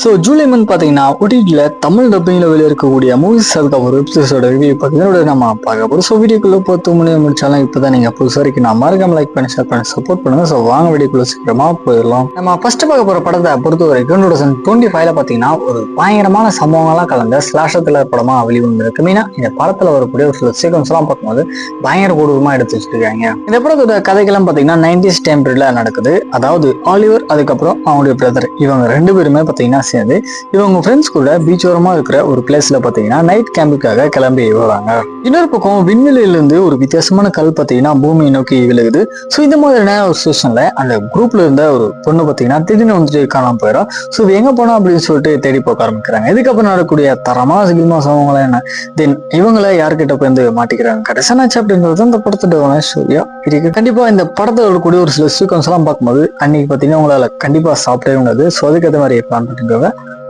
So July month பார்த்தீங்கன்னா OTT Tamil டப்பிங்கில் வெளியே இருக்கக்கூடிய மூவிஸ் அதுக்கப்புறம் வெப்சீரிஸோட ரிவ்யூ பார்த்தீங்கன்னா நம்ம பார்க்க போகிறோம். ஸோ வீடியோக்குள்ளே 10 மணி முடிச்சாலும் இப்போ தான் நீங்கள் புதுசாக வரைக்கும் நான் மறக்காம லைக் பண்ணி ஷேர் பண்ணி சப்போர்ட் பண்ணுங்கள். ஸோ வாங்க வீடியோக்குள்ளே சீக்கிரமாக போயிடலாம். நம்ம ஃபர்ஸ்ட் பார்க்க போகிற படத்தை பொறுத்த வரைக்கும் 2025 பார்த்தீங்கன்னா ஒரு பயங்கரமான சம்பவங்கள்லாம் கலந்த ஸ்லாஷர் த்ரில்லர் படமாக வெளிவந்திருக்கு. மெயினாக இந்த படத்தில் வரக்கூடிய ஒரு சில சீக்வன்ஸ்லாம் பார்க்கும்போது பயங்கர கொடூரமாக எடுத்து வச்சிருக்காங்க. இந்த படத்தோட கதைகள்லாம் பார்த்தீங்கன்னா 90s டைம் பீரியட்ல நடக்குது. அதாவது ஆலிவர் அதுக்கப்புறம் அவங்களுடைய பிரதர் இவங்க ரெண்டு பேருமே பார்த்தீங்கன்னா சேர்ந்து இவங்க ஃப்ரெண்ட்ஸ் கூட பீச் ஓரமா இருக்கிற ஒரு பிளேஸ்ல பாத்தீங்கன்னா நைட் கேம்புக்காக கிளம்பி வராங்க. இன்னொரு பக்கம் விண்வெளியில இருந்து ஒரு வித்தியாசமான கல் பாத்தீங்கன்னா பூமியை நோக்கி விழுகுது. ஸோ இந்த மாதிரியான ஒரு சுச்சுவேஷன்ல அந்த குரூப்ல இருந்த ஒரு பொண்ணு பாத்தீங்கன்னா திடீர்னு வந்துட்டு காணாம போயிடும். ஸோ எங்க போனோம் அப்படின்னு சொல்லிட்டு தேடி போக ஆரம்பிக்கிறாங்க. இதுக்கப்புறம் நடக்கக்கூடிய தரமா சிகிமா சம்பவங்களா என்ன, தென் இவங்கள யார்கிட்ட போய் வந்து மாட்டிக்கிறாங்க கடைசனாச்சு அப்படின்றது அந்த படத்தோட ஸ்டோரியா இருக்கு. கண்டிப்பா இந்த படத்துல வரக்கூடிய ஒரு சில சீக்வன்ஸ் எல்லாம் பார்க்கும்போது அன்னைக்கு பாத்தீங்கன்னா உங்களால கண்டிப்பா சாப்பிடவே முடியாது. ஸோ அதுக்கேற்ற மாதிரி பிளான் பண்ணிட்டு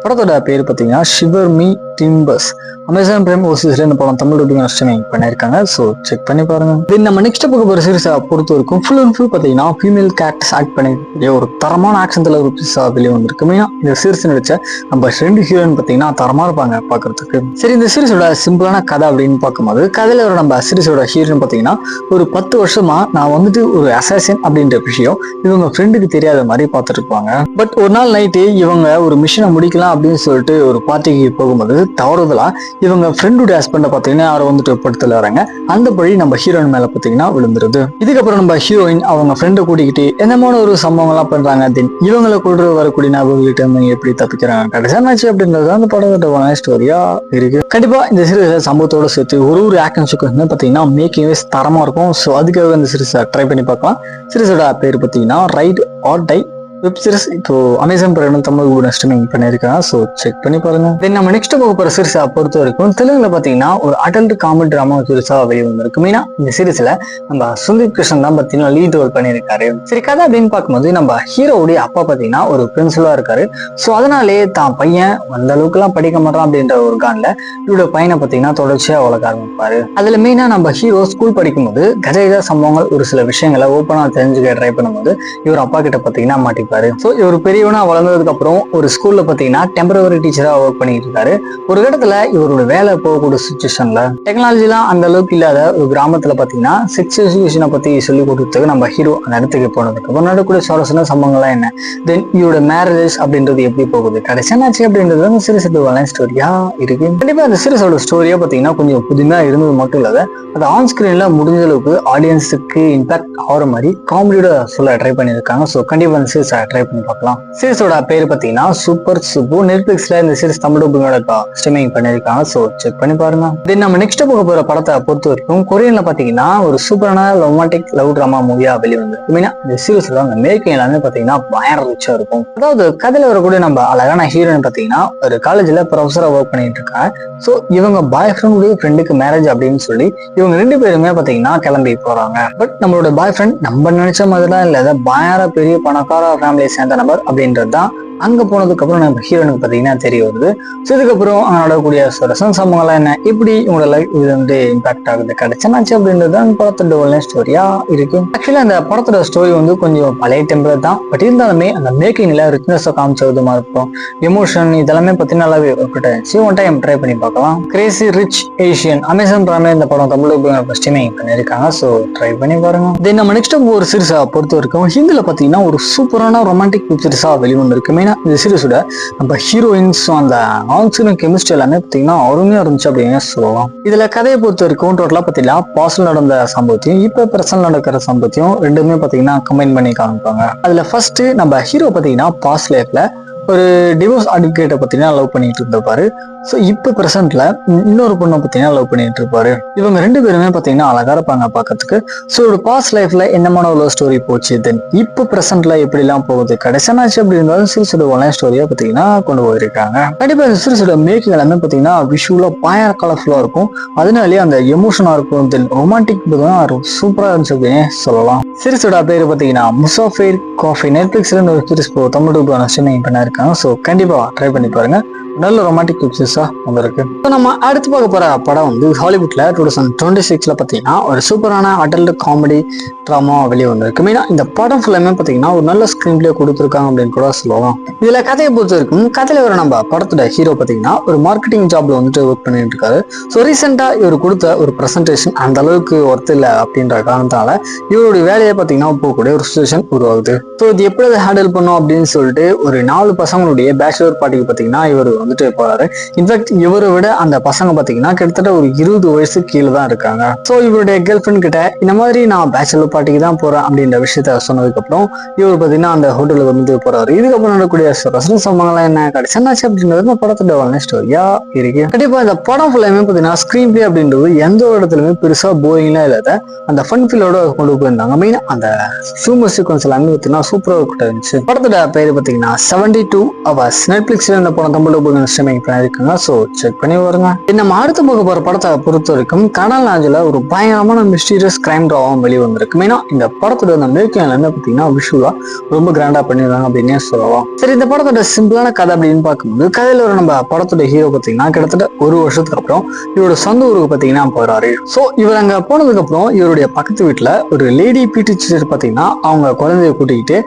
படத்தோட பேர் பார்த்தீங்கன்னா shiver me timbers. Amazon Prime ஓசிஸ்ல இந்த படம் தமிழ் டப்பிங் ஸ்ட்ரீமிங் பண்ணியிருக்காங்க. ஸோ செக் பண்ணி பாருங்க. தென் நம்ம நெக்ஸ்ட் பார்க்க போகிற சீரிஸை பொறுத்த வரைக்கும் ஃபுல் அண்ட் ஃபுல் பார்த்தீங்கன்னா ஃபீமேல் கேரக்டர்ஸ் ஆக்ட் பண்ணிக்கூடிய ஒரு தரமான ஆக்ஷன் த்ரில்லர் சீரிஸாக வெளியே வந்திருக்கு. மெயினாக இந்த சீரிஸ் நடிச்ச நம்ம 2 ஹீரோயின் பார்த்தீங்கன்னா தரமாக இருப்பாங்க பார்க்கறதுக்கு. சரி, இந்த சீரிஸோட சிம்பிளான கதை அப்படின்னு பார்க்கும்போது கதையில ஒரு நம்ம சீரிஸோட ஹீரோயின் பார்த்தீங்கன்னா ஒரு 10 வருஷமா நான் வந்துட்டு ஒரு அசாசின் அப்படின்ற விஷயம் இவங்க ஃப்ரெண்டுக்கு தெரியாத மாதிரி பார்த்துட்டு இருப்பாங்க. பட் ஒரு நாள் நைட்டு இவங்க ஒரு மிஷனை முடிக்கலாம் அப்படின்னு சொல்லிட்டு ஒரு பார்ட்டிக்கு போகும்போது தவறுதலா இவங்க ஃப்ரெண்டுடைய ஹஸ்பண்டை பார்த்தீங்கன்னா யாரை வந்துட்டு படுத்துல வராங்க. அந்த பழி நம்ம ஹீரோயின் மேல பார்த்தீங்கன்னா விழுந்துருது. இதுக்கப்புறம் நம்ம ஹீரோயின் அவங்க ஃப்ரெண்டை கூட்டிக்கிட்டு என்னமான ஒரு சம்பவங்கள்லாம் பண்றாங்க. தென் இவங்களை கொண்டு வரக்கூடிய நபர்கிட்ட இருந்து எப்படி தப்பிக்கிறாங்க கடைசியாச்சு அப்படின்றது அந்த படத்தோட ஸ்டோரியா இருக்கு. கண்டிப்பா இந்த சீரிஸ் சம்பவத்தோட சேர்த்து ஒரு ஆக்ஷன் சீக்வன்ஸ் பார்த்தீங்கன்னா மேக்கிங் வைஸ் தரமா இருக்கும். ஸோ அதுக்காக இந்த சீரிஸை ட்ரை பண்ணி பார்க்கலாம். சீரிஸோட பேர் பார்த்தீங்கன்னா right or die web series. இப்போ அமேசான் பிரைம் தமிழ் கூட ஸ்ட்ரீமிங் பண்ணியிருக்காங்க. ஸோ செக் பண்ணி பாருங்க. தென் நம்ம நெக்ஸ்ட் போக போகிற சீரிஸை பொறுத்த வரைக்கும் தெலுங்குல பார்த்தீங்கன்னா ஒரு அடல்ட் காமெடி ட்ராமா சீரிஸாக வெளியே வந்திருக்கு. மெயினா இந்த சீரிஸ்ல நம்ம சுந்தீப் கிருஷ்ணன் தான் பார்த்தீங்கன்னா லீட் ரோல் பண்ணியிருக்காரு. சரி, கதை அப்படின்னு பார்க்கும்போது நம்ம ஹீரோவுடைய அப்பா பார்த்தீங்கன்னா ஒரு பிரின்சிபலா இருக்காரு. ஸோ அதனாலே தான் பையன் அந்த அளவுக்குலாம் படிக்க மாட்டான் அப்படின்ற ஒரு கான்ல இவரோட பையனை பார்த்தீங்கன்னா தொடர்ச்சியா வளர்க்க ஆரம்பிப்பாரு. அதுல மெயினா நம்ம ஹீரோ ஸ்கூல் படிக்கும்போது கஜ சம்பவங்கள் ஒரு சில விஷயங்களை ஓப்பனா தெரிஞ்சுக்க ட்ரை பண்ணும்போது இவர் அப்பா கிட்ட பார்த்தீங்கன்னா மாட்டிப்பாரு. ஸோ இவர் பெரியவனா வளர்ந்ததுக்கு அப்புறம் ஒரு ஸ்கூல்ல பார்த்தீங்கன்னா டெம்பரவரி டீச்சரா ஒர்க் பண்ணிட்டு இருக்காரு. ஒரு இடத்துல இவரோட வேலை போகக்கூடிய சுச்சுவேஷன்ல டெக்னாலஜிலாம் அந்த அளவுக்கு இல்லாத ஒரு கிராமத்துல பார்த்தீங்கன்னா செக்ஸ் எஜுகேஷனை பத்தி சொல்லி கொடுத்ததுக்கு நம்ம ஹீரோ அந்த இடத்துக்கு போனதுக்கு அப்புறம் நடக்கூடிய சுவாரஸ்யமான சம்பவங்கள்லாம் என்ன, தென் இவரோட மேரேஜ் அப்படின்றது எப்படி போகுது கடைசியாச்சு அப்படின்றது அந்த சீரிஸோட ஸ்டோரியா இருக்கு. கண்டிப்பா அந்த சீரிஸோட ஸ்டோரியா பார்த்தீங்கன்னா கொஞ்சம் புதுமையா இருந்தது மட்டும் இல்லாத அது ஆன் ஸ்கிரீன்ல முடிஞ்ச அளவுக்கு ஆடியன்ஸுக்கு இம்பாக்ட் ஆகிற மாதிரி காமெடியோட சொல்ல ட்ரை பண்ணியிருக்காங்க. ஸோ கண்டிப்பா அந்த சீரிஸ் ட்ரை பண்ணி பார்க்கலாம். சீரிஸோட பேர் பார்த்தீங்கன்னா சூப்பர் சுப்பு. நெட்ஃபிளிக்ஸ்ல இந்த சீரிஸ் தமிழ் டப்பிங்கோட ஸ்ட்ரீமிங் பண்ணியிருக்காங்க. ஸோ செக் பண்ணி பாருங்க. தென் நம்ம நெக்ஸ்ட் போக போற படத்தை பொறுத்த வரைக்கும் கொரியன்ல பார்த்தீங்கன்னா ஒரு சூப்பரான ரொமான்டிக் லவ் ட்ராமா மூவியா வெளியே வந்திருக்கு. மெயினா இந்த சீரிஸ்ல அந்த மேக்கிங் எல்லாமே பார்த்தீங்கன்னா பயங்கர ரிச்சா இருக்கும். அதாவது கதையில வரக்கூடிய நம்ம அழகான ஹீரோயின் பார்த்தீங்கன்னா ஒரு காலேஜ்ல ப்ரொஃபஸரா ஒர்க் பண்ணிட்டு இருக்காங்க. ஸோ இவங்க பாய் ஃப்ரெண்டுடைய ஃப்ரெண்டுக்கு மேரேஜ் அப்படின்னு சொல்லி இவங்க 2 பேருமே பார்த்தீங்கன்னா கிளம்பி போறாங்க. பட் நம்மளோட பாய் ஃப்ரெண்ட் நம்ம நினைச்ச மாதிரிலாம் இல்லாத பயங்கர பெரிய பணக்கார ஃபேமிலியை சேர்ந்த நபர் அப்படின்றது தான் அங்க போனதுக்கு அப்புறம் நம்ம ஹீரோனுக்கு பார்த்தீங்கன்னா தெரிய வருது. ஸோ இதுக்கப்புறம் அங்க நடக்கக்கூடிய சம்பவங்கள்லாம் என்ன, எப்படி உங்களோட லைஃப் இது வந்து இம்பாக்ட் ஆகுது கிடைச்சாச்சு அப்படின்றது அந்த படத்தோட ஸ்டோரியா இருக்கு. ஆக்சுவலி அந்த படத்தோட ஸ்டோரி வந்து கொஞ்சம் பழைய டெம்பர் தான். பட் இருந்தாலுமே அந்த மேக்கிங்ல ரிச்னஸ் காமிச்ச விதமா இருக்கும், எமோஷன் இதெல்லாமே பார்த்தீங்கன்னா நல்லாவே இருந்துச்சு. ஒன் டைம் ட்ரை பண்ணி பார்க்கலாம். கிரேசி ரிச் ஏஷியன் அமேசான் பிரைம்ல இந்த படம் தமிழ் ஸ்ட்ரீமிங் பண்ணியிருக்காங்க. ஸோ ட்ரை பண்ணி பாருங்க. தென் நம்ம நெக்ஸ்ட் ஒரு சீரிஸா பொறுத்த வரைக்கும் ஹிந்தில பார்த்தீங்கன்னா ஒரு சூப்பரான ரொமான்டிக் வெப் சீரிஸா வெளிவந்திருக்கு. இந்த சீரிஸோட நம்ம ஹீரோயின்ஸ் அந்த ஆன்ஸ்கிரீன் கெமிஸ்ட்ரி எல்லாமே பார்த்தீங்கன்னா அருமையா இருந்துச்சு அப்படின்னு சொல்லலாம். இதுல கதையை பொறுத்த வரைக்கும் டோட்டலா பார்த்தீங்கன்னா பாஸ்ட்ல நடந்த சம்பவத்தையும் இப்ப பிரசன்ட் நடக்கிற சம்பவத்தையும் ரெண்டுமே பார்த்தீங்கன்னா கம்பைன் பண்ணி காமிப்பாங்க. அதுல ஃபர்ஸ்ட் நம்ம ஹீரோ பார்த்தீங்கன்னா பாஸ்ட் லைஃப்ல ஒரு டிவோர்ஸ் அட்வொகேட்டை பார்த்தீங்கன்னா லவ் பண்ணிட்டு இருந்திருப்பாரு. ஸோ இப்போ ப்ரெசென்ட்ல இன்னொரு பொண்ணை பார்த்தீங்கன்னா லவ் பண்ணிட்டு இருப்பாரு. இவங்க 2 பேருமே பார்த்தீங்கன்னா அழகா இருப்பாங்க பார்க்கறதுக்கு. ஸோ ஒரு பாஸ்ட் லைஃப்ல என்னமான ஒரு ஸ்டோரி போச்சு, தென் இப்போ ப்ரெசென்ட்ல எப்படிலாம் போகுது கடைசியாச்சு அப்படின்றது சீரிஸோட ஒன்லைன் ஸ்டோரியா பார்த்தீங்கன்னா கொண்டு போயிருக்காங்க. கண்டிப்பா இந்த சீரிஸோட மேக்கிங் எல்லாமே பார்த்தீங்கன்னா விஷுவலா பயங்கர கலர்ஃபுல்லா இருக்கும். அதனாலேயே அந்த எமோஷனா இருக்கும், தென் ரொமான்டிக் சூப்பரா இருந்துச்சு அப்படின்னு சொல்லலாம். சீரிஸோட பேர் பார்த்தீங்கன்னா முசாஃபிர் காஃபி. நெட்ஃபிளிக்ஸ்ல ஒரு சீரிஸ் தமிழ் ஸ்ட்ரீமிங் பண்ணிருக்காங்க. ஸோ கண்டிப்பா ட்ரை பண்ணி பாருங்க. நல்ல ரொமான்டிக் பிக்சர்ஸா வந்திருக்கு. இப்போ நம்ம அடுத்து பார்க்க போற படம் வந்து ஹாலிவுட்ல 2026 பார்த்தீங்கன்னா ஒரு சூப்பரான அடல்ட் காமெடி ட்ராமா வெளியே வந்திருக்கு. மெயினா இந்த படம் ஃபுல்லாமே பார்த்தீங்கன்னா ஒரு நல்ல ஸ்கிரீன் பிளே கொடுத்துருக்காங்க அப்படின்னு கூட சொல்லலாம். இதுல கதையை பொறுத்த வரைக்கும் கதையில வர நம்ம படத்தோட ஹீரோ பார்த்தீங்கன்னா ஒரு மார்க்கெட்டிங் ஜாப்ல வந்துட்டு ஒர்க் பண்ணிட்டு இருக்காரு. ஸோ ரீசெண்டா இவர் கொடுத்த ஒரு பிரசன்டேஷன் அந்த அளவுக்கு ஒர்த் இல்லை அப்படின்ற காரணத்தால இவருடைய வேலையை பார்த்தீங்கன்னா போகக்கூடிய ஒரு சுச்சுவேஷன் உருவாகுது. ஸோ இது எப்படி அதை ஹேண்டில் பண்ணும் அப்படின்னு சொல்லிட்டு ஒரு 4 பசங்களுடைய பேச்சுலர் பார்ட்டிக்கு பார்த்தீங்கன்னா இவர் வந்துட்டு போறாரு. இன்ஃபேக்ட் இவரை விட அந்த பசங்க பார்த்தீங்கன்னா கிட்டத்தட்ட ஒரு 20 வயசு கீழே தான் இருக்காங்க. ஸோ இவருடைய கேர்ள் ஃப்ரெண்ட் கிட்ட இந்த மாதிரி நான் பேச்சுலர் பார்ட்டிக்கு தான் போறேன் அப்படின்ற விஷயத்த சொன்னதுக்கு அப்புறம் இவர் பார்த்தீங்கன்னா அந்த ஹோட்டலுக்கு வந்து போறாரு. இதுக்கப்புறம் நடக்கூடிய ரசன சம்பவங்கள்லாம் என்ன கடைசி என்னாச்சு அப்படின்றது படத்தோட ஸ்டோரியா இருக்கு. கண்டிப்பா இந்த படம் ஃபுல்லாமே பார்த்தீங்கன்னா ஸ்கிரீன் பிளே அப்படின்றது எந்த ஒரு இடத்துலயுமே பெருசா போரிங்லாம் இல்லாத அந்த ஃபன் ஃபீலோட கொண்டு போயிருந்தாங்க. மெயின் அந்த ஹியூமர் சீக்வன்ஸ் எல்லாமே பார்த்தீங்கன்னா சூப்பரா இருந்துச்சு. படத்தோட பேர் பார்த்தீங்கன்னா 72 hours. நெட்ஃபிளிக்ஸ்ல இந்த படம் தமிழ் ஸ்ட்ரீமிங் பண்ணிருக்காங்க. ஸோ செக் பண்ணி வருங்க. நம்ம அடுத்து பார்க்க போற படத்தை பொறுத்த வரைக்கும் கடல் லாஞ்சில் ஒரு பயங்கரமான மிஸ்டீரியஸ் கிரைம் ட்ராமாவும் வெளியே வந்திருக்கு. மெயினா இந்த படத்தோட அந்த மேக்கிங் எல்லாமே பார்த்தீங்கன்னா விஷுவலா ரொம்ப கிராண்டா பண்ணிருக்காங்க அப்படின்னே சொல்லலாம். சரி, இந்த படத்தோட சிம்பிளான கதை அப்படின்னு பார்க்கும்போது கதையில ஒரு நம்ம படத்தோட ஹீரோ பார்த்தீங்கன்னா கிட்டத்தட்ட ஒரு வருஷத்துக்கு அப்புறம் இவரோட சொந்த ஊருக்கு பார்த்தீங்கன்னா போறாரு. ஸோ இவர் அங்க போனதுக்கு அப்புறம் இவருடைய பக்கத்து வீட்டுல ஒரு லேடி பி டீச்சர் பார்த்தீங்கன்னா அவங்க குழந்தைய கூட்டிக்கிட்டு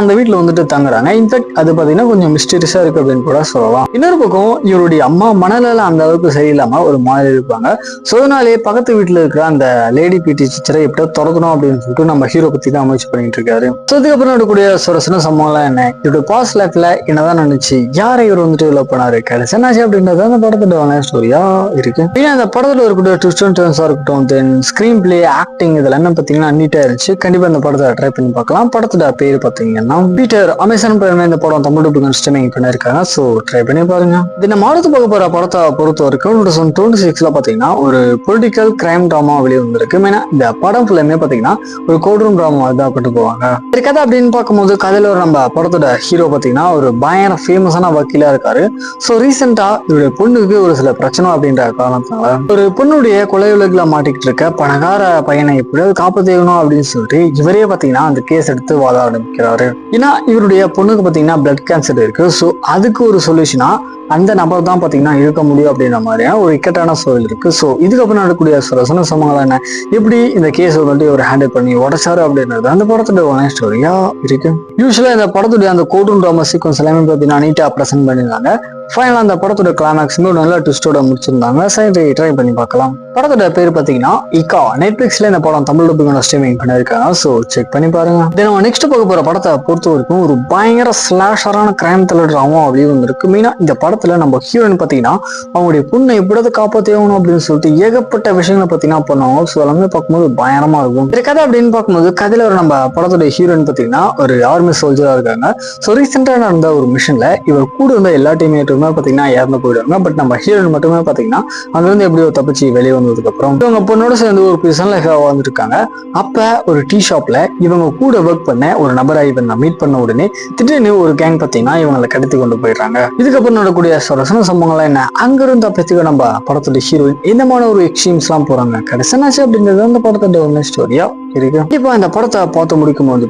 அந்த வீட்டுல வந்துட்டு தங்குறாங்க. இன்ஃபேக்ட் அது பார்த்தீங்கன்னா கொஞ்சம் மிஸ்டீரியஸா இருக்கு அப்படின்னு கூட சொல்லலாம். இன்னொரு பக்கம் இவருடைய அம்மா மனநல அந்த அளவுக்கு சரியில்லாம ஒரு மாதிரி இருப்பாங்க. ஸோ அதனாலேயே பக்கத்து வீட்டுல இருக்கிற அந்த லேடி பி டீச்சரை எப்படியோ துறக்கணும் அப்படின்னு சொல்லிட்டு நம்ம ஹீரோ பத்தி தான் முயற்சி பண்ணிட்டு இருக்காரு. ஸோ இதுக்கப்புறம் நடக்கூடிய சின்ன சம்பவம்லாம் என்ன, இவருடைய பாஸ்ட் லைஃப்ல என்னதான் நினைச்சு யாரை இவர் வந்துட்டு டெவலப் பண்ணாரு கடைசி என்னாச்சு அப்படின்றது அந்த படத்தோட ஸ்டோரியா இருக்கு. ஏன்னா அந்த படத்துல இருக்கக்கூடிய ட்விஸ்ட் அண்ட் டர்ன்ஸா இருக்கட்டும், தென் ஸ்கிரீன் பிளே, ஆக்டிங் இதெல்லாமே பார்த்தீங்கன்னா நீட்டா இருந்துச்சு. கண்டிப்பா இந்த படத்தை ட்ரை பண்ணி பார்க்கலாம். படத்தோட பேர் பார்த்தீங்கன்னா பீட்டர். அமேசான் பிரைம்ல இந்த படம் தமிழ் ஸ்ட்ரீமிங் பண்ணிருக்காங்க. ஸோ ட்ரை பண்ணி பாருங்க. இது நம்ம அடுத்து பார்க்க போற படத்தை பொறுத்த வரைக்கும் 2026 பார்த்தீங்கன்னா ஒரு பொலிட்டிக்கல் கிரைம் ட்ராமா வெளியே வந்திருக்கு. மெயினா இந்த படம் ஃபுல்லாமே பார்த்தீங்கன்னா ஒரு கோர்ட் ரூம் ட்ராமா தான் கொண்டு போவாங்க. சரி, கதை அப்படின்னு பார்க்கும்போது கதையில ஒரு நம்ம படத்தோட ஹீரோ பார்த்தீங்கன்னா ஒரு பயங்கர ஃபேமஸான வக்கீலா இருக்காரு. ஸோ ரீசெண்டா இவருடைய பொண்ணுக்கு ஒரு சில பிரச்சனை அப்படின்ற காரணத்தினால ஒரு பொண்ணுடைய கொலை வழக்குல மாட்டிக்கிட்டு இருக்க பணக்கார பையனை எப்படியாவது காப்பாற்றணும் அப்படின்னு சொல்லிட்டு இவரே பார்த்தீங்கன்னா அந்த கேஸ் எடுத்து வாத ஆரம்பிக்கிறாரு. ஏன்னா இவருடைய பொண்ணுக்கு பார்த்தீங்கன்னா பிளட் கேன்சர் இருக்கு. ஸோ அதுக்கு ஒரு சொல்யூஷனா அந்த நபர் தான் பார்த்தீங்கன்னா இருக்க முடியும் அப்படின்ற மாதிரியான ஒரு இக்கட்டான சூழல் இருக்கு. ஸோ இதுக்கப்புறம் நடக்கக்கூடிய ரசன சம்பவங்கள் என்ன, எப்படி இந்த கேஸ் வந்துட்டு ஒரு ஹேண்டில் பண்ணி உடைச்சாரு அப்படின்றது அந்த படத்தோட ஸ்டோரியா இருக்கு. யூஸ்வலா இந்த படத்துடைய அந்த கோர்ட் ரூம் ட்ராமா சீக்வன்ஸ் எல்லாமே பார்த்தீங்கன்னா நீட்டா ப்ரெசென்ட் பண்ணியிருந்தாங்க. ஃபைனலா அந்த படத்தோட கிளைமேக்ஸுமே ஒரு நல்ல ட்விஸ்டோட முடிச்சிருந்தாங்க. சரி, ட்ரை பண்ணி பார்க்கலாம். படத்தோட பேர் பார்த்தீங்கன்னா இக்கா. நெட்ஃபிளிக்ஸ்ல இந்த படம் தமிழ் ஸ்ட்ரீமிங் பண்ணிருக்காங்க. ஸோ செக் பண்ணி பாருங்க. நம்ம நெக்ஸ்ட் பார்க்க போற படத்தை பொறுத்த வரைக்கும் ஒரு பயங்கர ஸ்லாஷரான கிரைம் த்ரில்லர் ட்ராமா அப்படியே வந்திருக்கு. மெயினா இந்த படத்துல நம்ம ஹீரோயின் பார்த்தீங்கன்னா அவங்களுடைய பொண்ணை எப்படியாவது காப்பாற்றணும் அப்படின்னு சொல்லிட்டு ஏகப்பட்ட விஷயங்களை பார்த்தீங்கன்னா பண்ணுவாங்க. ஸோ எல்லாமே பார்க்கும்போது பயங்கரமா இருக்கும். இந்த கதை அப்படின்னு பார்க்கும்போது கதையில ஒரு நம்ம படத்தோட ஹீரோயின் பார்த்தீங்கன்னா ஒரு ஆர்மி சோல்ஜரா இருக்காங்க. ஸோ ரீசெண்டா நடந்த ஒரு மிஷன்ல இவர் கூட இருந்த எல்லா டீமேட்டுமே பார்த்தீங்கன்னா இறந்து போயிடுவாங்க. பட் நம்ம ஹீரோயின் மட்டுமே பார்த்தீங்கன்னா அங்க இருந்து எப்படியோ தப்பிச்சு வெளியே வந்ததுக்கு அப்புறம் இவங்க பொண்ணோட சேர்ந்து ஒரு பீசன் லைஃபா வாழ்ந்துருக்காங்க. அப்ப ஒரு டீ ஷாப்ல இவங்க கூட ஒர்க் பண்ண ஒரு நபரை இவங்க மீட் பண்ண உடனே திடீர்னு ஒரு கேங் பார்த்தீங்கன்னா இவங்களை கடத்தி கொண்டு போயிடுறாங்க. இதுக்கப்புறம் நடக்கூடிய ரசன சம்பவங்கள்லாம் என்ன, அங்க இருந்து தப்பிச்சுக்க நம்ம படத்தோட ஹீரோயின் இந்த மாதிரி ஒரு எக்ஸ்ட்ரீம்ஸ் எல்லாம் போறாங்க. கடைசியாச்சு அப்படின்றது அந்த படத்தோட ஸ்டோரியா இருக்கு. கண்டிப்பா இந்த படத்தை பார்த்து முடிக்கும் போது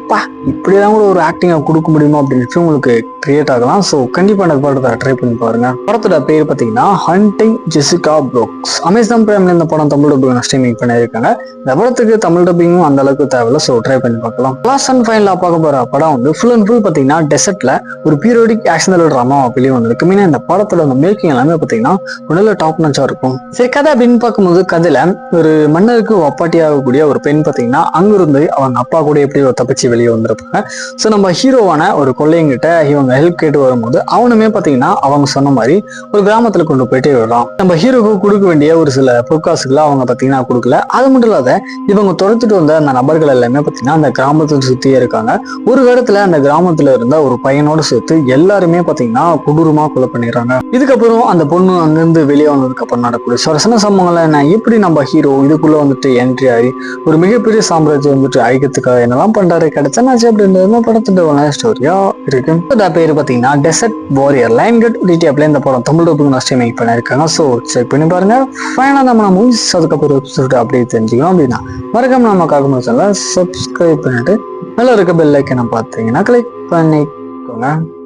இப்படிதான் கூட ஒரு ஆக்டிங்கா கொடுக்க முடியுமா அப்படின்னு உங்களுக்கு கிரியேட் ஆகலாம். ஸோ கண்டிப்பா இந்த படத்தை ட்ரை பண்ணி பாருங்க. படத்தோட பேர் பார்த்தீங்கன்னா ஹண்டிங் ஜெசிகா புரோக்ஸ். அமேசான் பிரைம்ல இந்த படம் தமிழ் ஸ்ட்ரீமிங் பண்ணியிருக்காங்க. இந்த படத்துக்கு தமிழ் டப்பிங்கும் அந்த அளவுக்கு தேவையில்ல. ஸோ ட்ரை பண்ணி பார்க்கலாம். லாஸ்ட் அண்ட் ஃபைனலா பார்க்க போற படம் வந்து ஃபுல் அண்ட் ஃபுல் பார்த்தீங்கன்னா டெசர்ட்ல ஒரு பீரியோடிக் ஆக்ஷன் ட்ராமா வெளியே வந்திருக்கு. மீனா இந்த படத்தோட அந்த மேக்கிங் எல்லாமே பார்த்தீங்கன்னா ஒரு நல்ல டாப் நச்சா இருக்கும். சரி, கதை அப்படின்னு பார்க்கும்போது கதையில ஒரு மன்னருக்கு ஒப்பாட்டி ஆகக்கூடிய ஒரு பெண் பார்த்தீங்கன்னா அங்கிருந்து அவங்க அப்பா கூட எப்படி தப்பிச்சு வெளியே வந்திருப்பாங்க. ஸோ நம்ம ஹீரோவான ஒரு கொள்ளையங்கிட்ட இவங்க ஹெல்ப் கேட்டு வரும்போது அவனுமே பார்த்தீங்கன்னா அவங்க சொன்ன மாதிரி ஒரு கிராமத்துல கொண்டு போயிட்டு விடுறான். நம்ம ஹீரோக்கு கொடுக்க வேண்டிய ஒரு சில பொற்காசுகளை அவங்க பார்த்தீங்கன்னா கொடுக்கல. அது மட்டும் இல்லாத இவங்க துரத்துட்டு வந்த அந்த நபர்கள் எல்லாமே பார்த்தீங்கன்னா அந்த கிராமத்தை சுத்தியே இருக்காங்க. ஒரு இடத்துல அந்த கிராமத்துல இருந்த ஒரு பையனோட சேர்த்து எல்லாருமே பார்த்தீங்கன்னா கொடூரமா கொலை பண்ணிடுறாங்க. இதுக்கப்புறம் அந்த பொண்ணு அங்கிருந்து வெளியே வந்ததுக்கு அப்புறம் நடக்கூடிய ரசன சம்பவங்களை என்ன, எப்படி நம்ம ஹீரோ இதுக்குள்ள வந்துட்டு என்ட்ரி ஆகி ஒரு மிகப்பெரிய சாம்ராஜ்யம் வந்துட்டு ஐக்கியத்துக்காக என்னெல்லாம் பண்றாரு கிடைச்சாச்சு அப்படின்றது படத்தோட ஸ்டோரியா இருக்கு. பேர் பார்த்தீங்கன்னா டெசர்ட் வாரியர். லைன் கட் டிடிஎப்ல இந்த படம் தமிழ் ஸ்ட்ரீமிங் பண்ணிருக்காங்க. ஸோ செக் பண்ணி பாருங்க. ஃபைனலா நம்ம மூவிஸ் அதுக்கப்புறம் அப்படியே தெரிஞ்சுக்கணும் அப்படின்னா மறக்காம நம்ம காக்க சேனலை சப்ஸ்கிரைப் பண்ணிட்டு மேல இருக்க பெல் ஐக்கனை பார்த்தீங்கன்னா கிளிக் பண்ணிக்கோங்க.